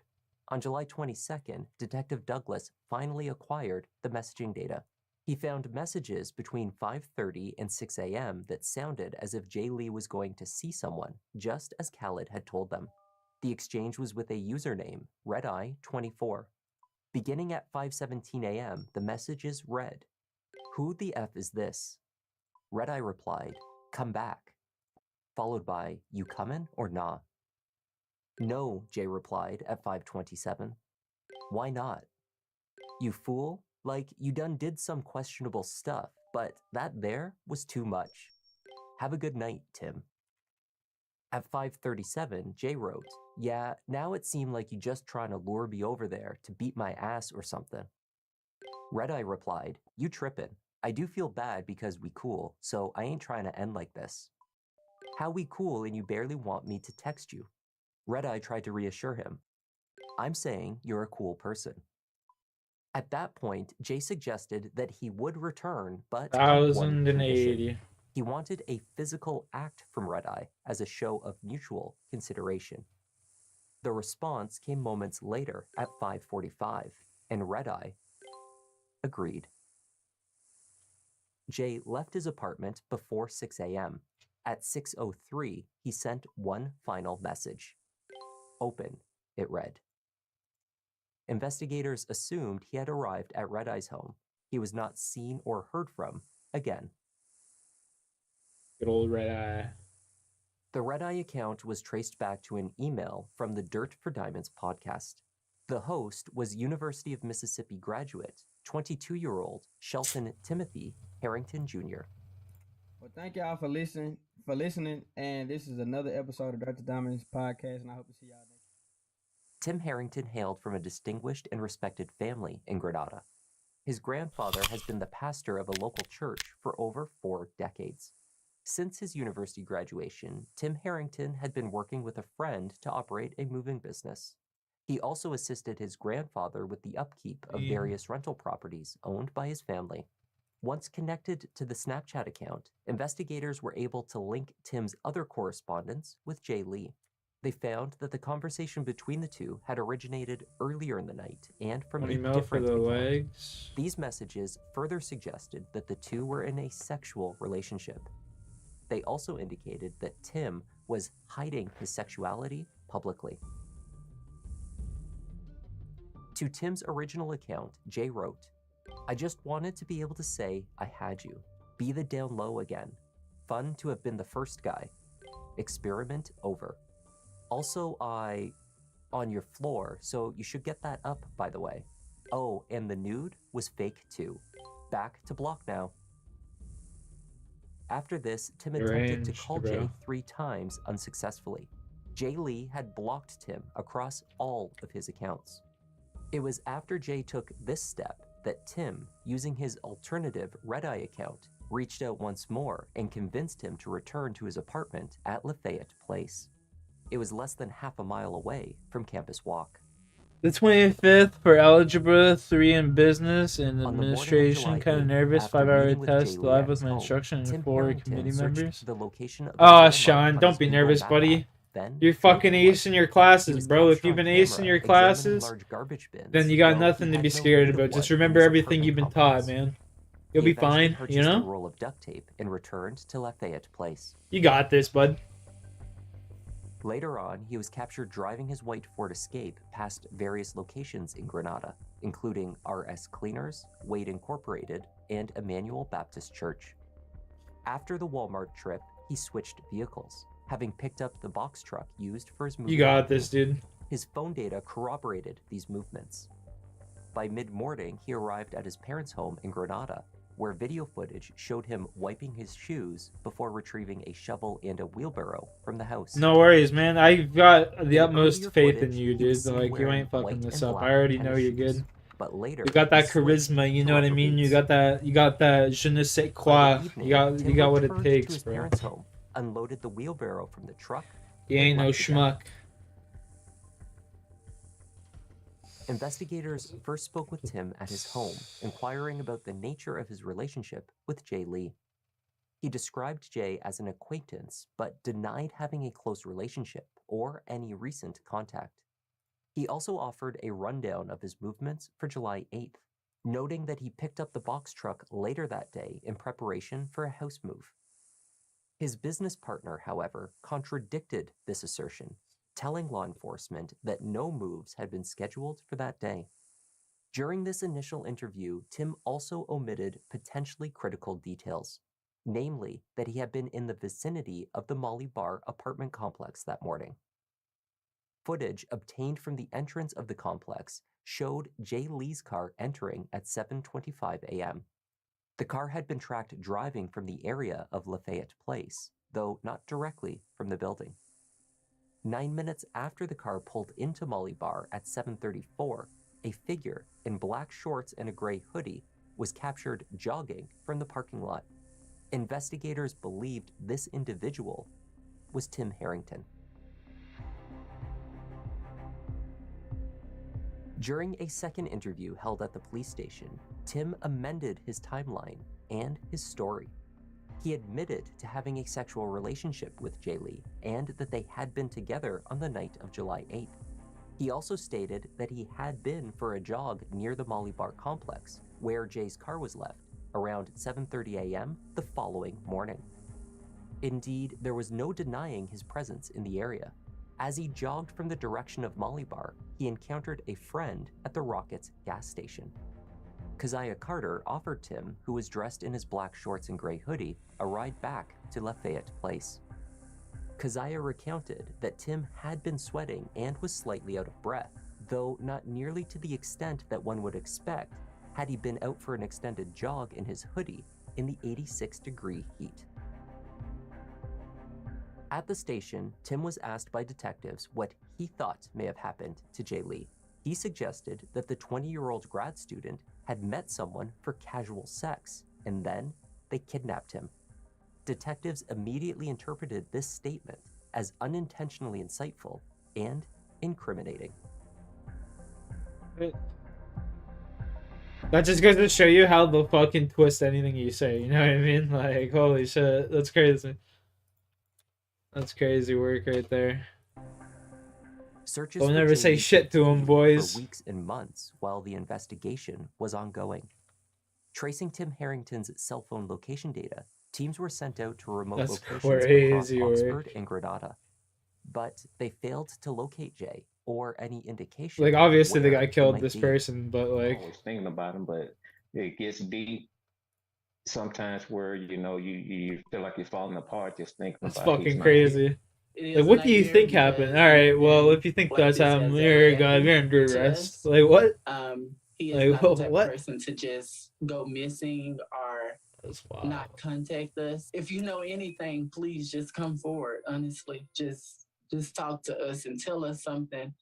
On July 22nd, Detective Douglas finally acquired the messaging data. He found messages between 5:30 and 6 a.m. that sounded as if Jay Lee was going to see someone, just as Khaled had told them. The exchange was with a username, Redeye24. Beginning at 5:17 a.m., the messages read, "Who the F is this?" Redeye replied, "Come back," followed by, "You comin' or nah?" "No," Jay replied at 5:27. "Why not?" "You fool, like you done did some questionable stuff, but that there was too much. Have a good night, Tim." At 5:37, Jay wrote, "Yeah, now it seemed like you just trying to lure me over there to beat my ass or something." Redeye replied, "You trippin'. I do feel bad because we cool, so I ain't trying to end like this." "How we cool and you barely want me to text you?" Redeye tried to reassure him. "I'm saying you're a cool person." At that point, Jay suggested that he would return, but on one condition. 1080. He wanted a physical act from Redeye as a show of mutual consideration. The response came moments later at 5:45, and Redeye agreed. Jay left his apartment before 6 a.m. At 6:03, he sent one final message. "Open," it read. Investigators assumed he had arrived at Redeye's home. He was not seen or heard from again. Good old Redeye. The Redeye account was traced back to an email from the Dirt for Diamonds podcast. The host was University of Mississippi graduate, 22-year-old Shelton Timothy Harrington Jr. Well, thank y'all for listening, and this is another episode of Dirt for Diamonds podcast, and I hope to see y'all next. Tim Harrington hailed from a distinguished and respected family in Grenada. His grandfather has been the pastor of a local church for over 4 decades. Since his university graduation, Tim Harrington had been working with a friend to operate a moving business. He also assisted his grandfather with the upkeep of various rental properties owned by his family. Once connected to the Snapchat account, investigators were able to link Tim's other correspondence with Jay Lee. They found that the conversation between the two had originated earlier in the night and from a different account. Legs. These messages further suggested that the two were in a sexual relationship. They also indicated that Tim was hiding his sexuality publicly. To Tim's original account, Jay wrote, "I just wanted to be able to say I had you. Be the down low again. Fun to have been the first guy. Experiment over. Also, on your floor, so you should get that up, by the way. Oh, and the nude was fake too. Back to block now." After this, Tim attempted to call Jay 3 times unsuccessfully. Jay Lee had blocked Tim across all of his accounts. It was after Jay took this step that Tim, using his alternative Redeye account, reached out once more and convinced him to return to his apartment at Lafayette Place. It was less than half a mile away from Campus Walk. The 25th for algebra, 3 in business, and On the morning of administration. July Kind of 8th, nervous. after 5-hour meeting with test Jay Lee live at with his my home, instruction and Tim 4 Harrington committee searched members. the location of the Oh, landmark Sean, on don't his be Google nervous, Map buddy. app. Then You're found fucking one. acing your He classes, was bro. If captured you've on been acing camera your examining classes, large garbage bins, then you got though nothing he to had be no scared lead of about. Just what remember his everything you've been apartment taught, complex. man. You'll He be eventually fine, purchased you a know? roll of duct tape and returned to Lafayette Place. You got this, bud. Later on, he was captured driving his white Ford Escape past various locations in Grenada, including RS Cleaners, Wade Incorporated, and Emmanuel Baptist Church. After the Walmart trip, he switched vehicles, having picked up the box truck used for his movie. You got this, dude. His phone data corroborated these movements. By mid-morning, he arrived at his parents' home in Grenada, where video footage showed him wiping his shoes before retrieving a shovel and a wheelbarrow from the house. No worries, man. I got the In utmost earlier faith in footage, you, he was dude. seen Like, you wearing ain't fucking white this and up. I black already know tennis you're shoes, good. but later You got he that switched charisma, you to know what I rubber mean? You boots. got that je ne sais quoi. By the evening, You Tim got what it returned takes, to his bro. parents' home, unloaded the wheelbarrow from the truck, You and ain't no left again. schmuck. Investigators first spoke with Tim at his home, inquiring about the nature of his relationship with Jay Lee. He described Jay as an acquaintance, but denied having a close relationship or any recent contact. He also offered a rundown of his movements for July 8th, noting that he picked up the box truck later that day in preparation for a house move. His business partner, however, contradicted this assertion, telling law enforcement that no moves had been scheduled for that day. During this initial interview, Tim also omitted potentially critical details, namely that he had been in the vicinity of the Molly Bar apartment complex that morning. Footage obtained from the entrance of the complex showed Jay Lee's car entering at 7:25 a.m. The car had been tracked driving from the area of Lafayette Place, though not directly from the building. 9 minutes after the car pulled into Molly Bar at 7:34, a figure in black shorts and a gray hoodie was captured jogging from the parking lot. Investigators believed this individual was Tim Harrington. During a second interview held at the police station, Tim amended his timeline and his story. He admitted to having a sexual relationship with Jay Lee and that they had been together on the night of July 8th. He also stated that he had been for a jog near the Molly Bar complex, where Jay's car was left, around 7:30 a.m. the following morning. Indeed, there was no denying his presence in the area. As he jogged from the direction of Molly Bar, he encountered a friend at the Rockets gas station. Keziah Carter offered Tim, who was dressed in his black shorts and gray hoodie, a ride back to Lafayette Place. Keziah recounted that Tim had been sweating and was slightly out of breath, though not nearly to the extent that one would expect had he been out for an extended jog in his hoodie in the 86-degree heat. At the station, Tim was asked by detectives what he thought may have happened to Jay Lee. He suggested that the 20-year-old grad student had met someone for casual sex, and then they kidnapped him. Detectives immediately interpreted this statement as unintentionally insightful and incriminating. That just goes to show you how they'll fucking twist anything you say, you know what I mean? Like, holy shit, that's crazy. That's crazy work right there. Searches Don't for never Jay say Lee shit to him, continued boys. for weeks and months while the investigation was ongoing. Tracing Tim Harrington's cell phone location data, teams were sent out to remote That's locations across crazy work. Oxford and Granada, but they failed to locate Jay or any indication. Like, of obviously the where guy he killed might this be. person, but like, Always thinking about him, but it gets deep sometimes where you feel like you're falling apart just thinking that's about he's fucking not here. crazy. It is Like, a what do you nightmare think happened? because Alright, well, nothing if you think like that's this happened, has you're ever happened under to arrest. us. Like, what? He is Like, not the type what? of person to just go missing or That's wild. not contact us. If you know anything, please just come forward. Honestly, just talk to us and tell us something.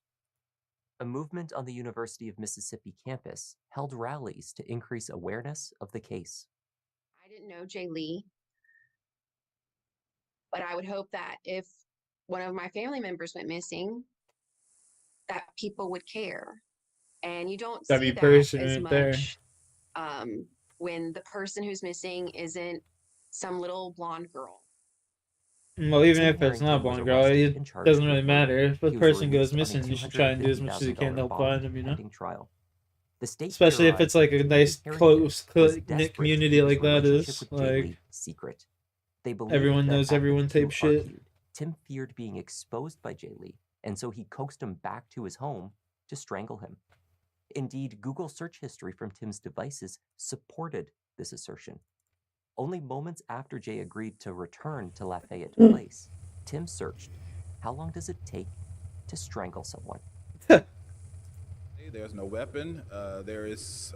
A movement on the University of Mississippi campus held rallies to increase awareness of the case. I didn't know Jay Lee, but I would hope that if one of my family members went missing, that people would care. And you don't That'd see be that person as right there. much when the person who's missing isn't some little blonde girl. Well, even Tim if it's not Harrington was blonde girl, arrested it and charged doesn't really with murder. matter. If a He was person released goes on a missing, you should try and do as much as you can to help $250,000 find them, you know? pending trial. The state Especially if it's like a theorized nice, that Tim close, Harrington was knit desperate community to keep his like that relationship is. with Jay Like, Lee secret. They believed everyone that knows as the everyone two type shit. argued, Tim feared being exposed by Jay Lee, and so he coaxed him back to his home to strangle him. Indeed, Google search history from Tim's devices supported this assertion. Only moments after Jay agreed to return to Lafayette Place, Tim searched, "How long does it take to strangle someone?" There's no weapon. There is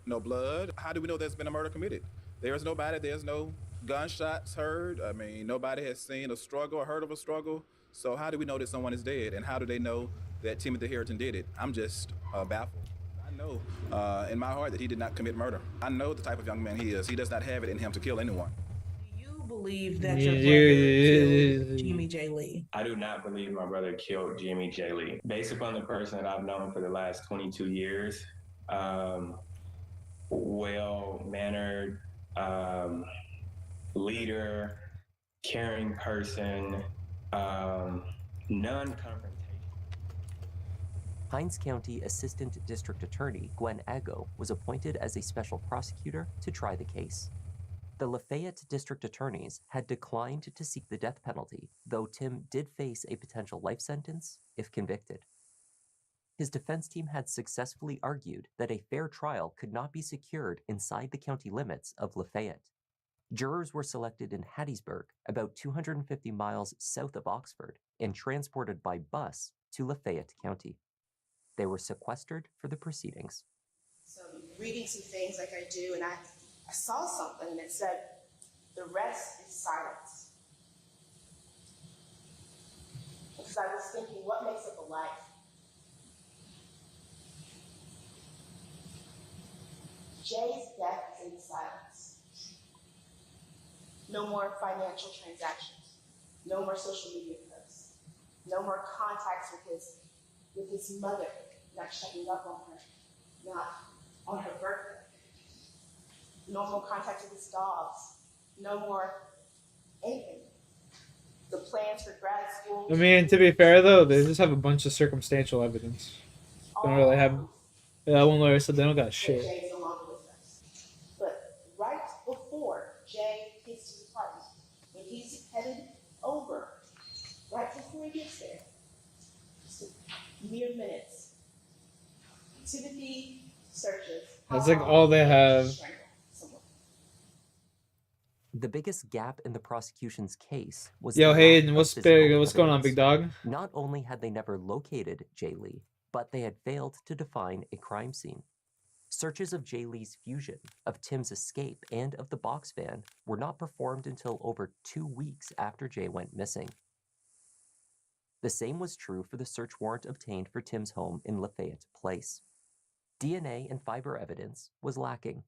no blood. How do we know there's been a murder committed? There's no gunshots heard. I mean, nobody has seen a struggle or heard of a struggle. So how do we know that someone is dead? And how do they know that Timothy Harrington did it? I'm just baffled. I know in my heart that he did not commit murder. I know the type of young man he is. He does not have it in him to kill anyone. You believe that your brother killed Jimmy J. Lee? I do not believe my brother killed Jimmy J. Lee. Based upon the person that I've known for the last 22 years, well-mannered, leader, caring person, non-confrontational. Hinds County Assistant District Attorney Gwen Aggo was appointed as a special prosecutor to try the case. The Lafayette District Attorneys had declined to seek the death penalty, though Tim did face a potential life sentence if convicted. His defense team had successfully argued that a fair trial could not be secured inside the county limits of Lafayette. Jurors were selected in Hattiesburg, about 250 miles south of Oxford, and transported by bus to Lafayette County. They were sequestered for the proceedings. So reading some things like I do, and I saw something that said, the rest is silence. Because I was thinking, what makes up a life? Jay's death is in silence. No more financial transactions. No more social media posts. No more contacts with his mother, not checking up on her, not on her birthday. No more contact with his dogs. No more anything. The plans for grad school. I mean, to be fair though, they just have a bunch of circumstantial evidence. They don't really have. Yeah, one lawyer said they don't got shit. Jay's no longer with us. But right before Jay gets to the apartment, when he's headed over, right before he gets there, just mere minutes, Timothy searches. That's like all they have. The biggest gap in the prosecution's case was Yo, the lack Hayden, of what's physical big? What's going on, evidence. big dog? Not only had they never located Jay Lee, but they had failed to define a crime scene. Searches of Jay Lee's fusion, of Tim's escape, and of the box van were not performed until over 2 weeks after Jay went missing. The same was true for the search warrant obtained for Tim's home in Lafayette Place. DNA and fiber evidence was lacking.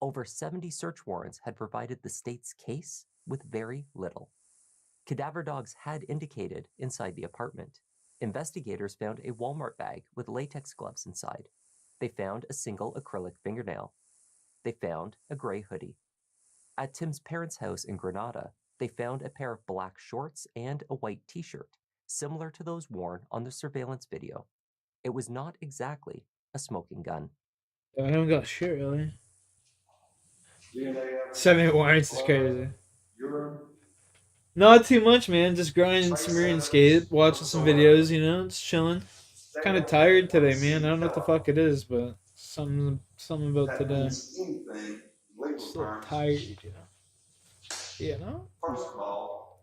Over 70 search warrants had provided the state's case with very little. Cadaver dogs had indicated inside the apartment. Investigators found a Walmart bag with latex gloves inside. They found a single acrylic fingernail. They found a gray hoodie. At Tim's parents' house in Grenada, they found a pair of black shorts and a white t-shirt, similar to those worn on the surveillance video. It was not exactly a smoking gun. I haven't got shit really. 7 warrants is crazy. Not too much, man. Just grinding some RuneScape, watching some videos, you know, just chilling. Kind of tired today, man. I don't know what the fuck it is, but something about today. Just a little tired, you know. You know? First of all,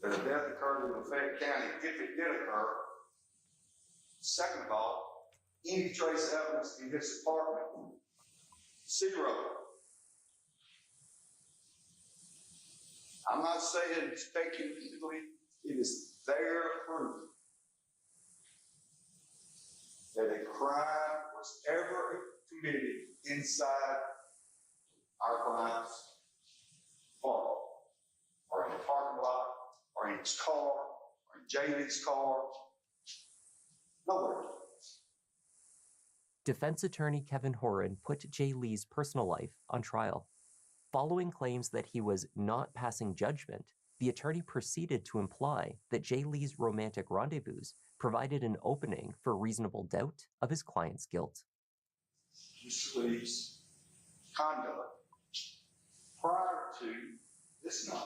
that a death occurred in Lafayette County if it did occur. Second of all, any trace evidence in his apartment, 0. I'm not saying speculatively, it is their proof that a crime was ever committed inside our client's apartment, or in the parking lot, or in his car, or in Jamie's car. Nowhere. Defense attorney Kevin Horan put Jay Lee's personal life on trial. Following claims that he was not passing judgment, the attorney proceeded to imply that Jay Lee's romantic rendezvous provided an opening for reasonable doubt of his client's guilt. Mr. Lee's conduct prior to this night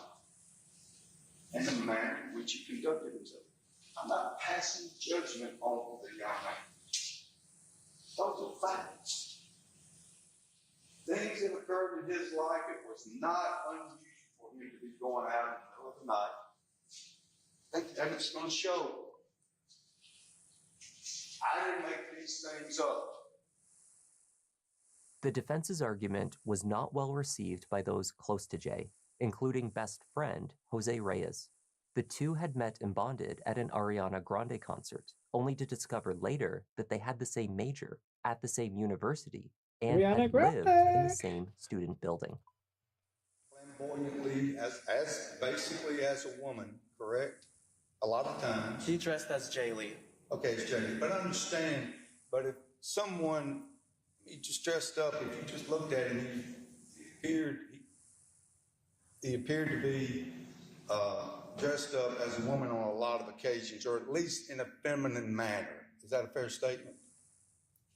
and the manner in which he conducted himself. I'm not passing judgment on the young man. Those are facts. Things that occurred in his life, it was not unusual for him to be going out in the middle of the night. I think that it's going to show. I didn't make these things up. The defense's argument was not well received by those close to Jay, including best friend Jose Reyes. The two had met and bonded at an Ariana Grande concert, only to discover later that they had the same major, at the same university, and Ariana had lived in the Grande. same student building. Flamboyantly, as basically as a woman, correct? A lot of times. He dressed as Jay Lee. Okay, it's Jay Lee. But I understand, but if someone, he just dressed up, if you just looked at him, he appeared to be dressed up as a woman on a lot of occasions, or at least in a feminine manner. Is that a fair statement?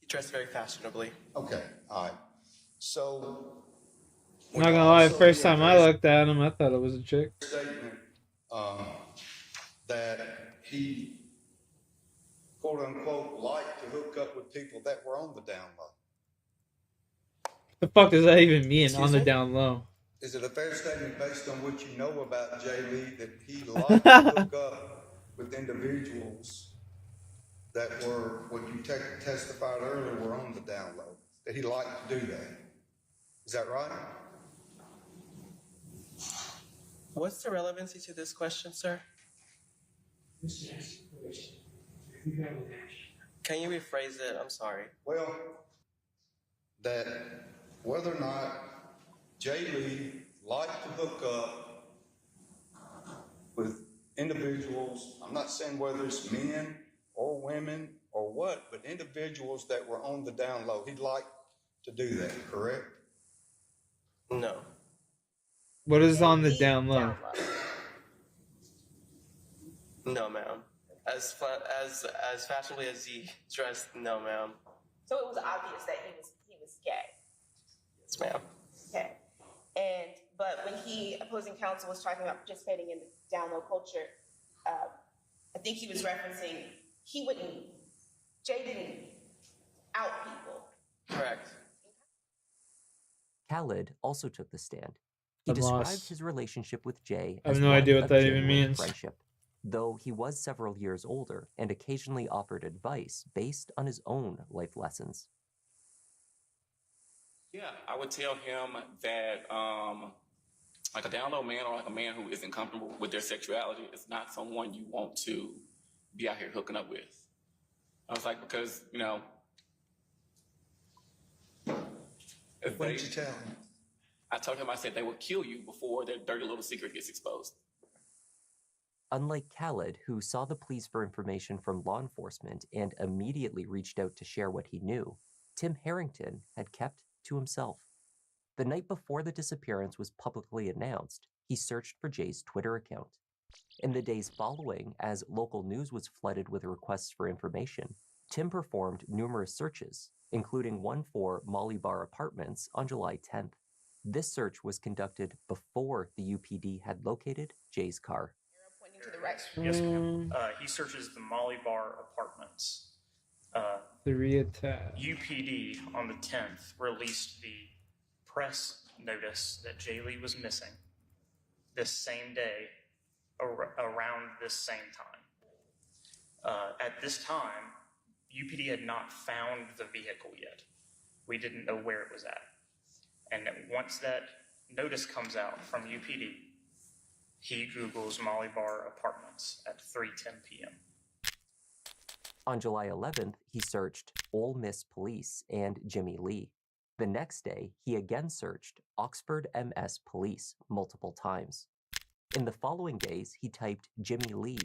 He dressed very fashionably. Okay, all right. So, I'm not gonna lie, first time I looked at him, I thought it was a chick. statement that he, quote unquote, liked to hook up with people that were on the down low. The fuck does that even mean, on the down low? Is it a fair statement based on what you know about Jay Lee that he liked to hook up with individuals that were, what you testified earlier, were on the down low? That he liked to do that? Is that right? What's the relevancy to this question, sir? Can you rephrase it? I'm sorry. Well, that whether or not Jay Lee liked to hook up with individuals, I'm not saying whether it's men or women or what, but individuals that were on the down low. He'd like to do that, correct? No. What is on the down low? No, ma'am. As fashionably as he dressed, no, ma'am. So it was obvious that he was gay. Yes, ma'am. Okay. But when opposing counsel was talking about participating in the down low culture, I think he was referencing Jay didn't out people. Correct. Khaled also took the stand. He I'm described lost. his relationship with Jay I have as no one idea what of that even genuine means. friendship, though he was several years older and occasionally offered advice based on his own life lessons. Yeah, I would tell him that like a down low man or like a man who isn't comfortable with their sexuality is not someone you want to be out here hooking up with. I was like, because, you know, What did you tell him? I told him, I said they will kill you before their dirty little secret gets exposed. Unlike Khaled, who saw the pleas for information from law enforcement and immediately reached out to share what he knew, Tim Harrington had kept to himself. The night before the disappearance was publicly announced, he searched for Jay's Twitter account. In the days following, as local news was flooded with requests for information, Tim performed numerous searches, including one for Molly Bar Apartments on July 10th. This search was conducted before the UPD had located Jay's car. Pointing to the right. Yes, ma'am. He searches the Molly Bar Apartments. 3 attack. UPD on the 10th released the press notice that Jay Lee was missing this same day around this same time. At this time, UPD had not found the vehicle yet. We didn't know where it was at. And once that notice comes out from UPD, he Googles Molly Bar Apartments at 3:10 p.m. On July 11th, he searched Ole Miss Police and Jimmy Lee. The next day, he again searched Oxford MS Police multiple times. In the following days, he typed Jimmy Lee,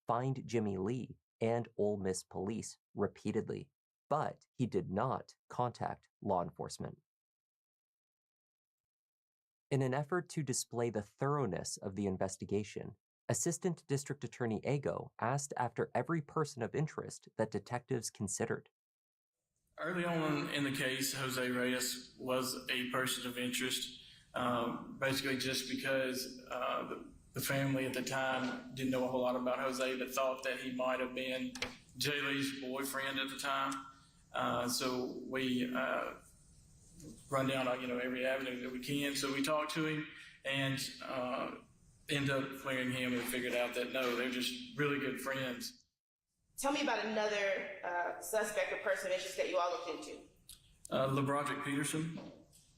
find Jimmy Lee, and Ole Miss Police repeatedly, but he did not contact law enforcement. In an effort to display the thoroughness of the investigation, Assistant District Attorney Ago asked after every person of interest that detectives considered. Early on in the case, Jose Reyes was a person of interest, basically just because the family at the time didn't know a whole lot about Jose, but thought that he might have been Jay Lee's boyfriend at the time. So we run down every avenue that we can. So we talked to him and end up clearing him and figured out that no, they're just really good friends. Tell me about another suspect or person of interest that you all looked into. LeBroderick Peterson.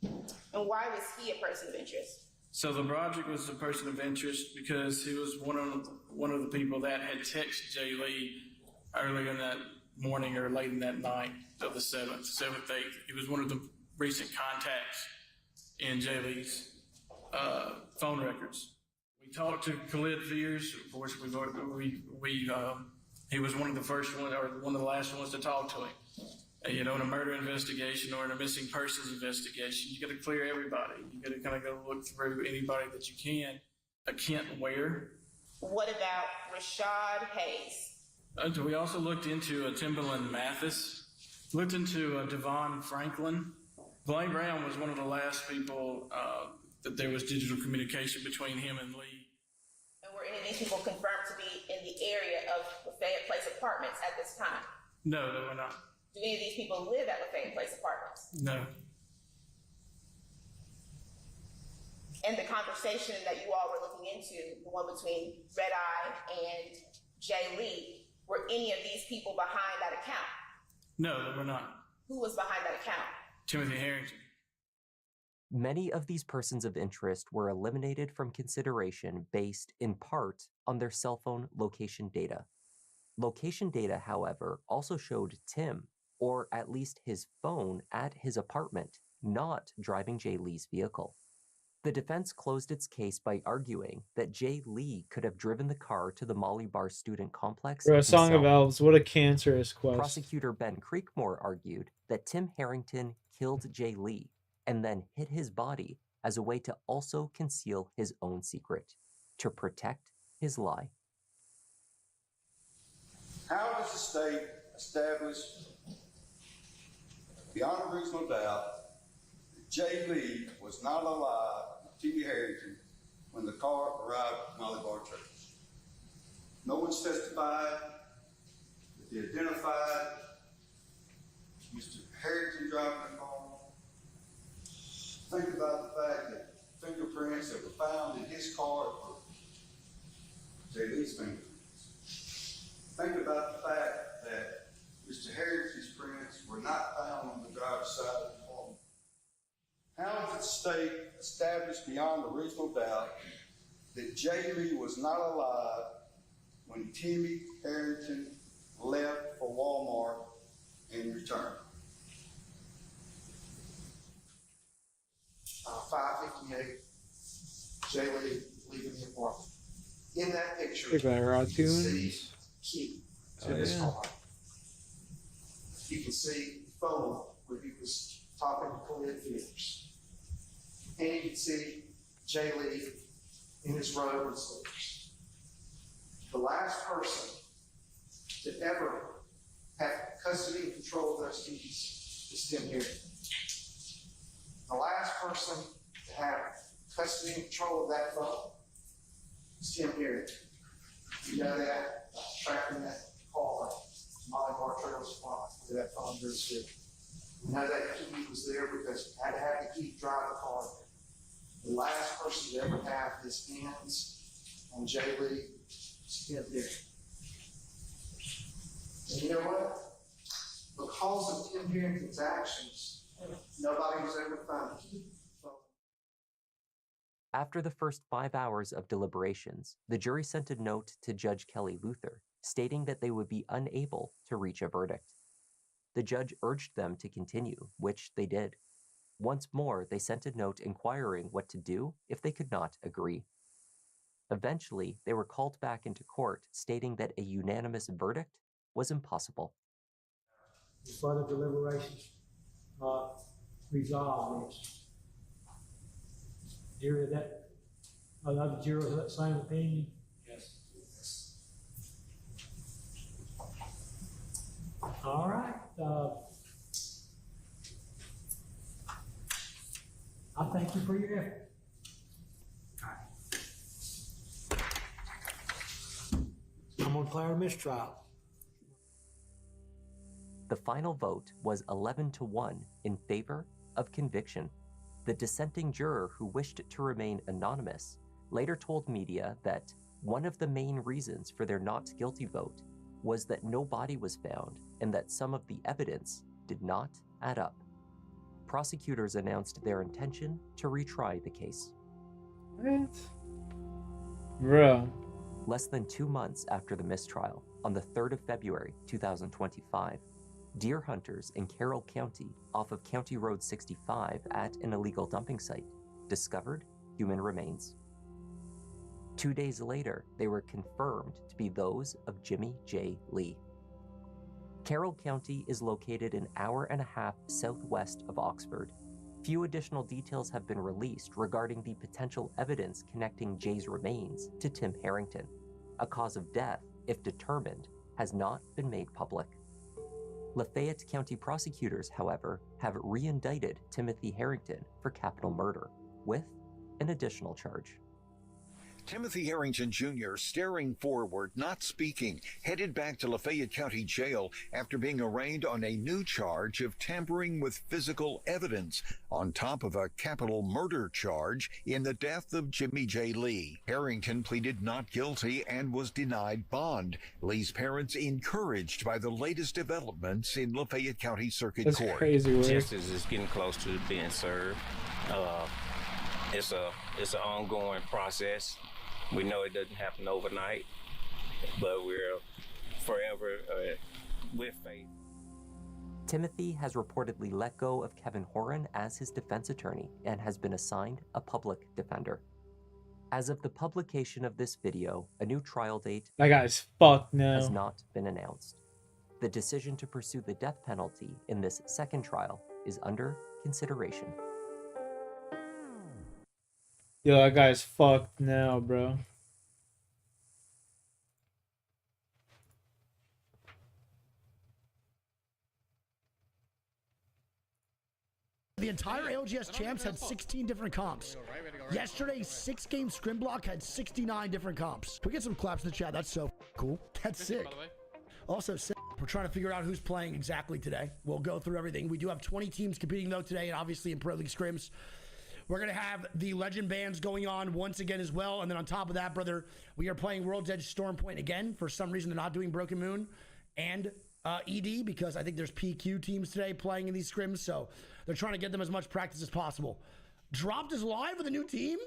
And why was he a person of interest? So LeBroderick was a person of interest because he was one of the people that had texted Jay Lee earlier in that morning or late in that night of the 7th, 8th. He was one of the recent contacts in Jay Lee's phone records. We talked to Khalid Fears. Of course, he was one of the first ones, or one of the last ones to talk to him. In a murder investigation or in a missing persons investigation, you got to clear everybody. You got to kind of go look through anybody that you can. Kent Ware. What about Rashad Hayes? We also looked into Timberland Mathis, looked into Devon Franklin. Blaine Brown was one of the last people that there was digital communication between him and Lee. And were any of these people confirmed to be in the area of Lafayette Place Apartments at this time? No, they were not. Do any of these people live at Lafayette Place Apartments? No. And the conversation that you all were looking into, the one between Red Eye and Jay Lee, were any of these people behind that account? No, they were not. Who was behind that account? Timothy Harrington. Many of these persons of interest were eliminated from consideration based, in part, on their cell phone location data. Location data, however, also showed Tim, or at least his phone, at his apartment, not driving Jay Lee's vehicle. The defense closed its case by arguing that Jay Lee could have driven the car to the Molly Bar student complex Bro, Song of himself. Elves, what a cancerous quest. Prosecutor Ben Creekmore argued that Tim Harrington killed Jay Lee and then hid his body as a way to also conceal his own secret, to protect his lie. How does the state establish beyond a reasonable doubt that Jay Lee was not alive with T.B. Harrington when the car arrived at Molly Bar Church? No one's testified that they identified Mr. Harrington driving the car. Think about the fact that fingerprints that were found in his car were Jay Lee's fingerprints. Think about the fact that Mr. Harrington's prints were not found on the driver's side of the car. How did the state establish beyond a reasonable doubt that Jay Lee was not alive when Timmy Harrington left for Walmart and returned? 5:58, Jay Lee leaving the apartment. In that picture, Look at our you can see iTunes. key Oh, to this yeah. car. You can see the phone where he was talking to Khalid Fears. And you can see Jay Lee in his robe and sleeves. The last person to ever have custody and control of those keys is Tim Harrington. The last person to have custody and control of that phone is Tim Harrington. You know that, tracking that car, Molly Bar Trail spot where that phone goes to. You know that key was there because you had to have the key to drive the car. The last person to ever have his hands on Jay Lee is Tim Harrington. And you know what? Because of Tim Harrington's actions, nobody was able to find the key. After the first 5 hours of deliberations, the jury sent a note to Judge Kelly Luther, stating that they would be unable to reach a verdict. The judge urged them to continue, which they did. Once more, they sent a note inquiring what to do if they could not agree. Eventually, they were called back into court, stating that a unanimous verdict was impossible. Further deliberations resolve this. Jury, that other jurors have that same opinion? Yes. All right. I thank you for your effort. I'm gonna declare a mistrial. The final vote was 11-1 in favor of conviction. The dissenting juror, who wished to remain anonymous, later told media that one of the main reasons for their not guilty vote was that no body was found and that some of the evidence did not add up. prosecutors announced their intention to retry the case. What? Bro. Less than 2 months after the mistrial, on the 3rd of February 2025, deer hunters in Carroll County off of County Road 65 at an illegal dumping site discovered human remains. 2 days later, they were confirmed to be those of Jimmy J. Lee. Carroll County is located an hour and a half southwest of Oxford. Few additional details have been released regarding the potential evidence connecting Jay's remains to Tim Harrington. A cause of death, if determined, has not been made public. Lafayette County prosecutors, however, have re-indicted Timothy Harrington for capital murder, with an additional charge. Timothy Harrington Jr., staring forward, not speaking, headed back to Lafayette County Jail after being arraigned on a new charge of tampering with physical evidence, on top of a capital murder charge in the death of Jimmy J. Lee. Harrington pleaded not guilty and was denied bond. Lee's parents encouraged by the latest developments in Lafayette County Circuit That's Court. crazy work. Justice is getting close to being served. It's an ongoing process. We know it doesn't happen overnight, but we're forever with faith. Timothy has reportedly let go of Kevin Horan as his defense attorney and has been assigned a public defender. As of the publication of this video, a new trial date That guy's fucked now. has not been announced. The decision to pursue the death penalty in this second trial is under consideration. Yo, that guy's fucked now, bro. The entire LGS champs had 16 different comps. Yesterday's 6-game scrim block had 69 different comps. We get some claps in the chat. That's so cool. That's sick. Also, we're trying to figure out who's playing exactly today. We'll go through everything. We do have 20 teams competing though today, and obviously in Pro League scrims. We're going to have the legend bands going on once again as well. And then on top of that, brother, we are playing World's Edge Storm Point again. For some reason, they're not doing Broken Moon and ED, because I think there's PQ teams today playing in these scrims. So they're trying to get them as much practice as possible. Dropped is live with a new team?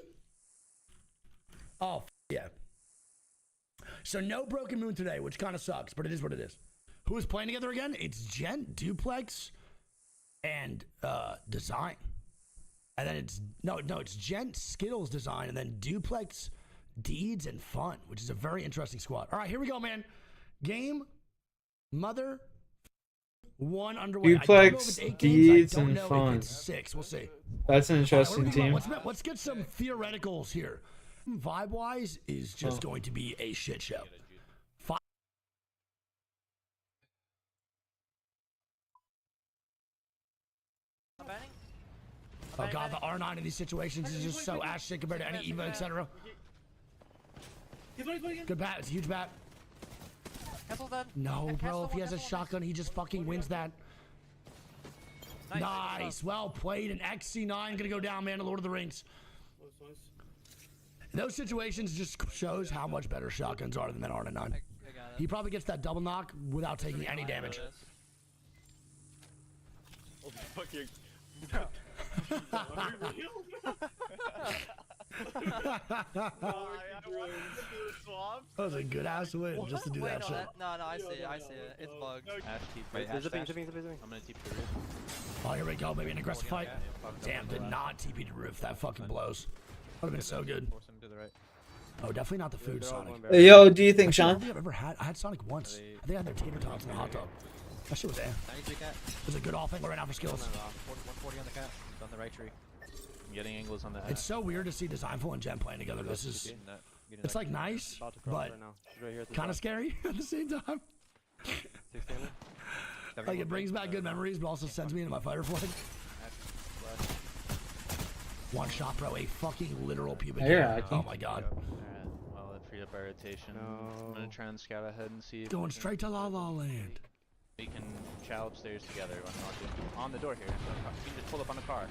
Oh, yeah. So no Broken Moon today, which kind of sucks, but it is what it is. Who is playing together again? It's Gent, Duplex, and Design. And then it's Gent, Skittles, Design, and then Duplex, Deeds, and Fun, which is a very interesting squad. All right, here we go, man. Game, Mother, 1 underway. Duplex, Deeds, and Fun. It's 6. We'll see. That's an interesting team. Let's get some theoreticals here. Vibe-wise is just going to be a shit show. Oh god, the R9 in these situations is just so ass shit compared to any EVA, etc. Good bat, it's a huge bat. No, bro, if he has a shotgun, he just fucking wins that. Nice, well played. And XC9 gonna go down, man, to Lord of the Rings. In those situations just shows how much better shotguns are than that R9. He probably gets that double knock without taking any damage. Oh, fuck you. That was a good ass win just to do that shit. No, I see it. It's bugged. There's a thing. I'm gonna TP the roof. Oh, here we go, maybe an aggressive fight. Damn, did not TP to roof. That fucking blows. Would have been so good. Oh, definitely not the food, Sonic. Yo, do you think, I don't Sean? think I've ever had. I had Sonic once. I think I had their tater tots in the hot tub. That shit was there. It was a good off angle right now for skills. 140 on the cat. It's on the right tree. I'm getting angles on the. It's so weird to see Designful and Jen playing together. This is. It's like nice, but kind of scary at the same time. Like it brings back good memories, but also sends me into my fight or flight. One shot, bro. A fucking literal pubic hair. Oh my god. Well, it freed up our rotation. I'm gonna try and scout ahead and see if Going straight to La La Land. we can chow upstairs together. On the door here. We can just pull up on the car.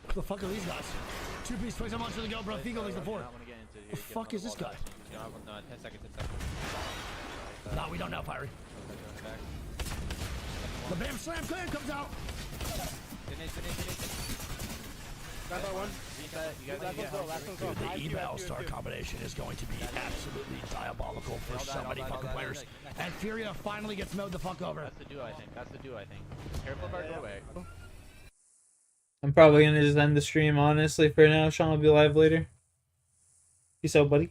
What the fuck are these guys? 2-piece, 27 months to the go, bro. Figo leads the 4. The fuck is this guy? No, 10 seconds. No, we don't know, Fiery. The Bam Slam Clan comes out. Dude, the email star combination is going to be absolutely diabolical for so many fucking players. And Furia finally gets mowed the fuck over. That's the duo, I think. That's the duo, I think. Careful of our doorway. I'm probably gonna just end the stream, honestly, for now. Sean will be live later. Peace out, buddy.